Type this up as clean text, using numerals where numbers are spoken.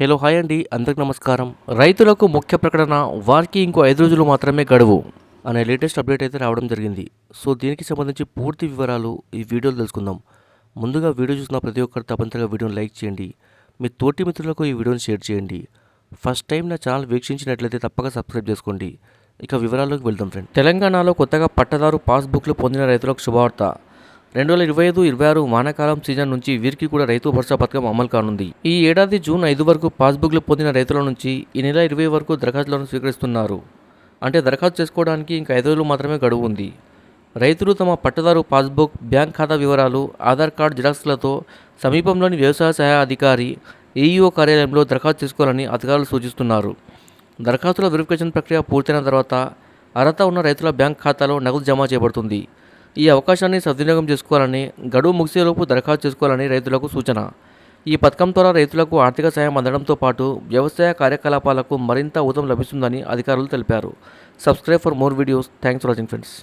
Hello hi అండి, అందరికి నమస్కారం. రైతులకు ముఖ్య ప్రకటన, వారికి ఇంకో 5 రోజులు మాత్రమే గడువు అనే లేటెస్ట్ అప్డేట్ అయితే రావడం జరిగింది. సో దీనికి సంబంధించి పూర్తి వివరాలు ఈ వీడియోలో తెలుసుకుందాం. ముందుగా వీడియో చూసిన ప్రతి ఒక్కరు తప్పనిసరిగా వీడియోని లైక్ చేయండి. మీ తోటి మిత్రులకు ఈ వీడియోని షేర్ చేయండి. ఫస్ట్ టైం నా ఛానల్ వీక్షించినట్లయితే తప్పక సబ్స్క్రైబ్ చేసుకోండి. ఇక వివరాల్లోకి వెళ్దాం ఫ్రెండ్. తెలంగాణలో కొత్తగా పట్టదారు పాస్బుక్లు పొందిన రైతులకు శుభవార్త. 2025-26 వానాకాలం సీజన్ నుంచి వీరికి కూడా రైతు భరోసా పథకం అమలు కానుంది. ఈ ఏడాది జూన్ 5 వరకు పాస్బుక్లు పొందిన రైతుల నుంచి ఈ నెల 20 వరకు దరఖాస్తులను స్వీకరిస్తున్నారు. అంటే దరఖాస్తు చేసుకోవడానికి ఇంకా 5 రోజులు మాత్రమే గడువు ఉంది. రైతులు తమ పట్టదారు పాస్బుక్, బ్యాంక్ ఖాతా వివరాలు, ఆధార్ కార్డు జిరాక్స్లతో సమీపంలోని వ్యవసాయ సహాయ అధికారి ఏఈఓ కార్యాలయంలో దరఖాస్తు చేసుకోవాలని అధికారులు సూచిస్తున్నారు. దరఖాస్తుల వెరిఫికేషన్ ప్రక్రియ పూర్తయిన తర్వాత అర్హత ఉన్న రైతుల బ్యాంక్ ఖాతాలో నగదు జమ చేయబడుతుంది. ఈ అవకాశాన్ని సద్వినియోగం చేసుకోవాలని, గడువు ముగిసేలోపు దరఖాస్తు చేసుకోవాలని రైతులకు సూచన. ఈ పథకం ద్వారా రైతులకు ఆర్థిక సాయం అందడంతో పాటు వ్యవసాయ కార్యకలాపాలకు మరింత ఊతం లభిస్తుందని అధికారులు తెలిపారు. Subscribe for more videos. Thanks for watching friends.